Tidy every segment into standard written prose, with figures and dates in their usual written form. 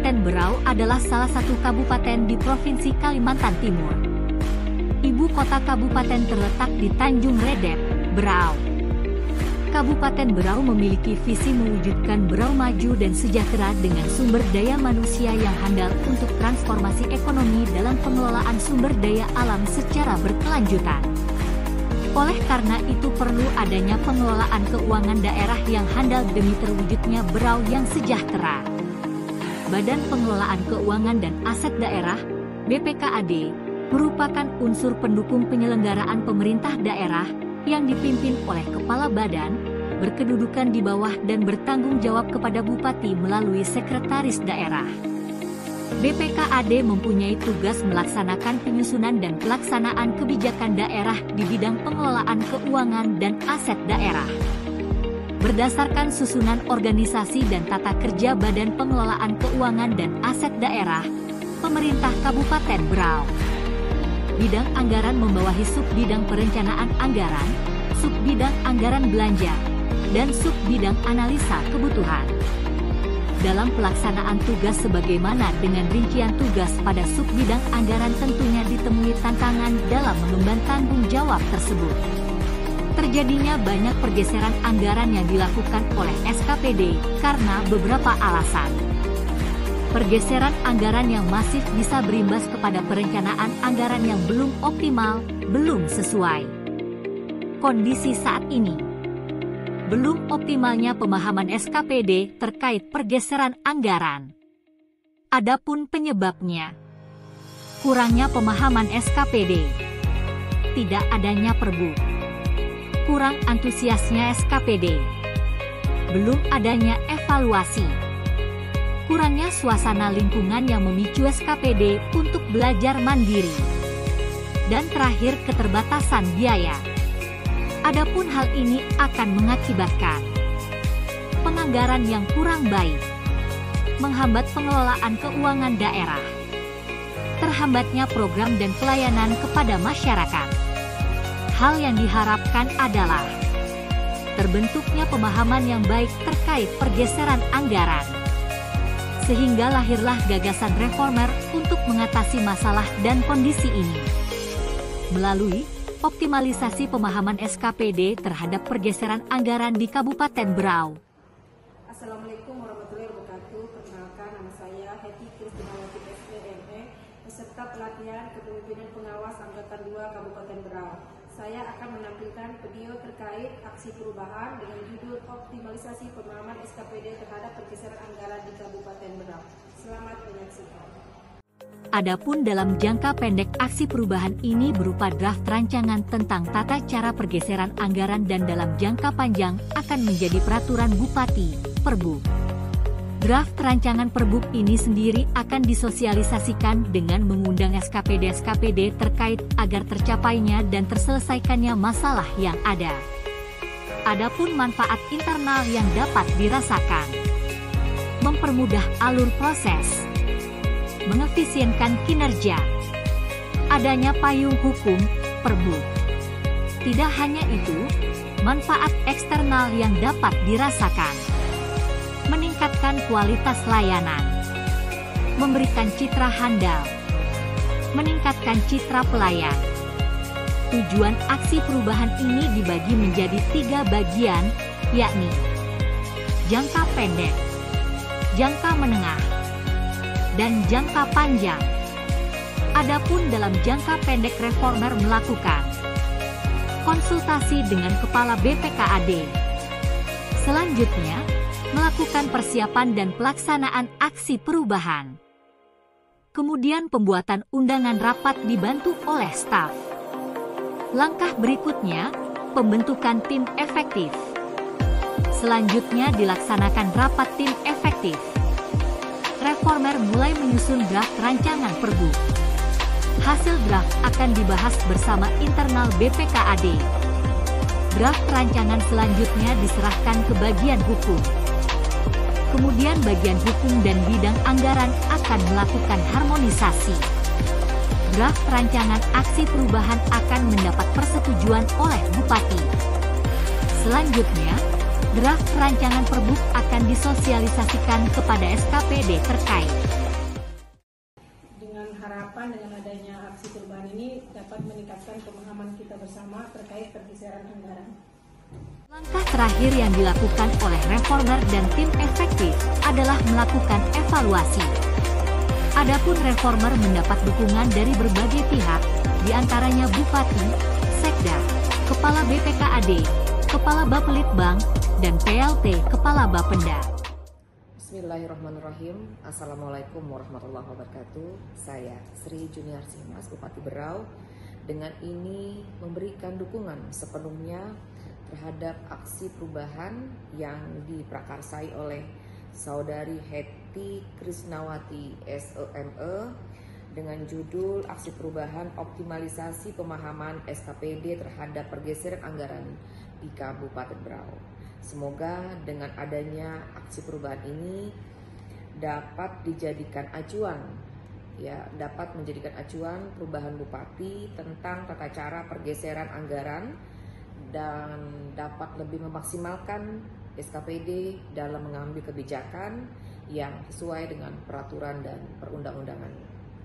Kabupaten Berau adalah salah satu kabupaten di Provinsi Kalimantan Timur. Ibu kota kabupaten terletak di Tanjung Redep, Berau. Kabupaten Berau memiliki visi mewujudkan Berau maju dan sejahtera dengan sumber daya manusia yang handal untuk transformasi ekonomi dalam pengelolaan sumber daya alam secara berkelanjutan. Oleh karena itu perlu adanya pengelolaan keuangan daerah yang handal demi terwujudnya Berau yang sejahtera. Badan Pengelolaan Keuangan dan Aset Daerah, BPKAD, merupakan unsur pendukung penyelenggaraan pemerintah daerah yang dipimpin oleh Kepala Badan, berkedudukan di bawah dan bertanggung jawab kepada Bupati melalui Sekretaris Daerah. BPKAD mempunyai tugas melaksanakan penyusunan dan pelaksanaan kebijakan daerah di bidang pengelolaan keuangan dan aset daerah. Berdasarkan susunan organisasi dan tata kerja Badan Pengelolaan Keuangan dan Aset Daerah, Pemerintah Kabupaten Berau. Bidang anggaran membawahi sub-bidang perencanaan anggaran, sub-bidang anggaran belanja, dan sub-bidang analisa kebutuhan. Dalam pelaksanaan tugas sebagaimana dengan rincian tugas pada sub-bidang anggaran tentunya ditemui tantangan dalam mengemban tanggung jawab tersebut. Terjadinya banyak pergeseran anggaran yang dilakukan oleh SKPD karena beberapa alasan. Pergeseran anggaran yang masif bisa berimbas kepada perencanaan anggaran yang belum optimal, belum sesuai. Kondisi saat ini, belum optimalnya pemahaman SKPD terkait pergeseran anggaran. Adapun penyebabnya, kurangnya pemahaman SKPD, tidak adanya Perbu, kurang antusiasnya SKPD, belum adanya evaluasi, kurangnya suasana lingkungan yang memicu SKPD untuk belajar mandiri, dan terakhir keterbatasan biaya. Adapun hal ini akan mengakibatkan penganggaran yang kurang baik, menghambat pengelolaan keuangan daerah, terhambatnya program dan pelayanan kepada masyarakat. Hal yang diharapkan adalah terbentuknya pemahaman yang baik terkait pergeseran anggaran, sehingga lahirlah gagasan reformer untuk mengatasi masalah dan kondisi ini melalui optimalisasi pemahaman SKPD terhadap pergeseran anggaran di Kabupaten Berau. Assalamualaikum warahmatullahi wabarakatuh. Perkenalkan, nama saya Heti Kristinawati SPME, peserta pelatihan Kepemimpinan Pengawas Angkatan 2 Kabupaten Berau. Saya akan menampilkan video terkait aksi perubahan dengan judul optimalisasi pemahaman SKPD terhadap pergeseran anggaran di Kabupaten Berau. Selamat menyaksikan. Adapun dalam jangka pendek aksi perubahan ini berupa draft rancangan tentang tata cara pergeseran anggaran dan dalam jangka panjang akan menjadi peraturan Bupati, Perbu. Draft rancangan Perbuk ini sendiri akan disosialisasikan dengan mengundang SKPD-SKPD terkait agar tercapainya dan terselesaikannya masalah yang ada. Adapun manfaat internal yang dapat dirasakan, mempermudah alur proses, mengefisienkan kinerja, adanya payung hukum, Perbuk. Tidak hanya itu, manfaat eksternal yang dapat dirasakan, meningkatkan kualitas layanan, memberikan citra handal, meningkatkan citra pelayan. Tujuan aksi perubahan ini dibagi menjadi 3 bagian, yakni jangka pendek, jangka menengah, dan jangka panjang. Adapun dalam jangka pendek, reformer melakukan konsultasi dengan Kepala BPKAD. Selanjutnya, melakukan persiapan dan pelaksanaan aksi perubahan. Kemudian pembuatan undangan rapat dibantu oleh staf. Langkah berikutnya, pembentukan tim efektif. Selanjutnya dilaksanakan rapat tim efektif. Reformer mulai menyusun draft rancangan Perbu. Hasil draft akan dibahas bersama internal BPKAD. Draft rancangan selanjutnya diserahkan ke bagian hukum. Kemudian bagian hukum dan bidang anggaran akan melakukan harmonisasi. Draft rancangan aksi perubahan akan mendapat persetujuan oleh Bupati. Selanjutnya, Draft rancangan Perbuk akan disosialisasikan kepada SKPD terkait. Dengan harapan dengan adanya aksi perubahan ini dapat meningkatkan pemahaman kita bersama terkait pergeseran anggaran. Langkah terakhir yang dilakukan oleh reformer dan tim efektif adalah melakukan evaluasi. Adapun reformer mendapat dukungan dari berbagai pihak, diantaranya Bupati, Sekda, Kepala BPKAD, Kepala Bapelitbang, dan PLT Kepala Bapenda. Bismillahirrahmanirrahim. Assalamualaikum warahmatullahi wabarakatuh. Saya Sri Juniarsi Mas, Bupati Berau. Dengan ini memberikan dukungan sepenuhnya terhadap aksi perubahan yang diprakarsai oleh Saudari Hetty Krisnawati SEME dengan judul Aksi Perubahan Optimalisasi Pemahaman SKPD terhadap Pergeseran Anggaran di Kabupaten Berau. Semoga dengan adanya aksi perubahan ini dapat dijadikan acuan, dapat menjadikan acuan perubahan Bupati tentang tata cara pergeseran anggaran dan dapat lebih memaksimalkan SKPD dalam mengambil kebijakan yang sesuai dengan peraturan dan perundang-undangan.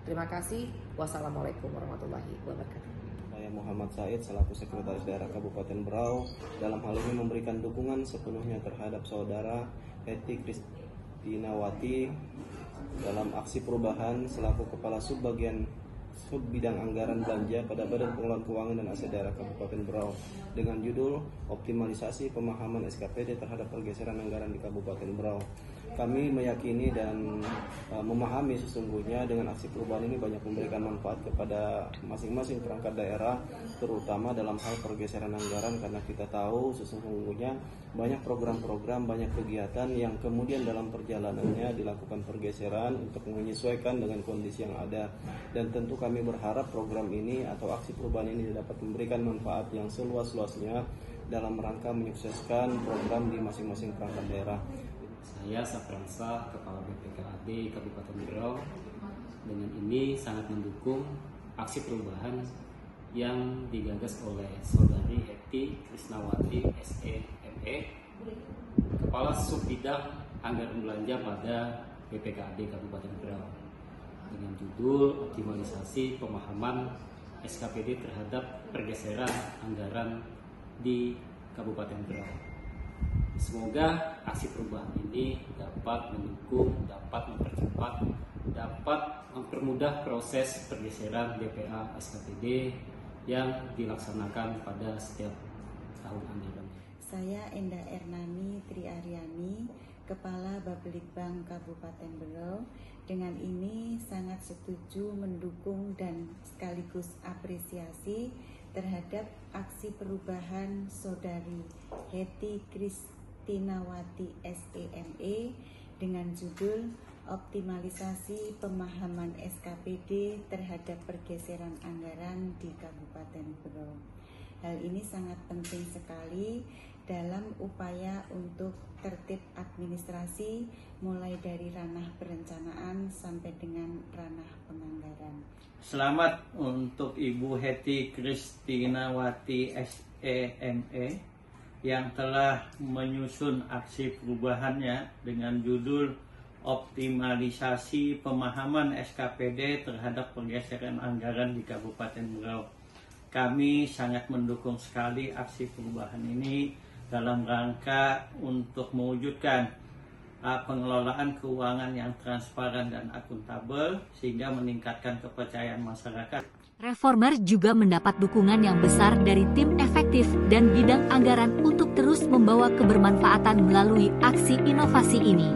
Terima kasih. Wassalamualaikum warahmatullahi wabarakatuh. Saya Muhammad Said selaku Sekretaris Daerah Kabupaten Berau dalam hal ini memberikan dukungan sepenuhnya terhadap Saudara Hetty Krisnawati dalam aksi perubahan selaku Kepala Subbidang Anggaran Belanja pada Badan Pengelolaan Keuangan dan Aset Daerah Kabupaten Berau dengan judul Optimalisasi Pemahaman SKPD terhadap Pergeseran Anggaran di Kabupaten Berau. Kami meyakini dan memahami sesungguhnya dengan aksi perubahan ini banyak memberikan manfaat kepada masing-masing perangkat daerah, terutama dalam hal pergeseran anggaran, karena kita tahu sesungguhnya banyak program-program, banyak kegiatan yang kemudian dalam perjalanannya dilakukan pergeseran untuk menyesuaikan dengan kondisi yang ada. Dan tentu kami berharap program ini atau aksi perubahan ini dapat memberikan manfaat yang seluas-luasnya dalam rangka menyukseskan program di masing-masing perangkat daerah. Saya Sapransa, Kepala BPKAD Kabupaten Berau. Dengan ini sangat mendukung aksi perubahan yang digagas oleh Saudari Hetty Krisnawati SEME, Kepala Subbidang Anggaran Belanja pada BPKAD Kabupaten Berau, dengan judul Optimalisasi Pemahaman SKPD terhadap Pergeseran Anggaran di Kabupaten Berau. Semoga aksi perubahan ini dapat mendukung, dapat mempercepat, dapat mempermudah proses pergeseran BPA SKPD yang dilaksanakan pada setiap tahun anggaran. Saya Enda Ernani Triaryani, Kepala Bapelitbang Kabupaten Berau. Dengan ini sangat setuju mendukung dan sekaligus apresiasi terhadap aksi perubahan Saudari Hetty Krisnawati SEME dengan judul Optimalisasi Pemahaman SKPD terhadap Pergeseran Anggaran di Kabupaten Berau. Hal ini sangat penting sekali dalam upaya untuk tertib administrasi mulai dari ranah perencanaan sampai dengan ranah penganggaran. Selamat untuk Ibu Hetty Krisnawati SEME yang telah menyusun aksi perubahannya dengan judul Optimalisasi Pemahaman SKPD terhadap Pergeseran Anggaran di Kabupaten Berau. Kami sangat mendukung sekali aksi perubahan ini dalam rangka untuk mewujudkan pengelolaan keuangan yang transparan dan akuntabel sehingga meningkatkan kepercayaan masyarakat. Reformer juga mendapat dukungan yang besar dari tim efektif dan bidang anggaran untuk terus membawa kebermanfaatan melalui aksi inovasi ini.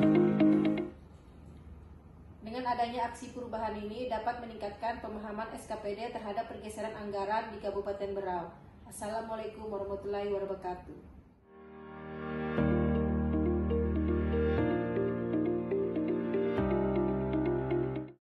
Dengan adanya aksi perubahan ini dapat meningkatkan pemahaman SKPD terhadap pergeseran anggaran di Kabupaten Berau. Assalamualaikum warahmatullahi wabarakatuh.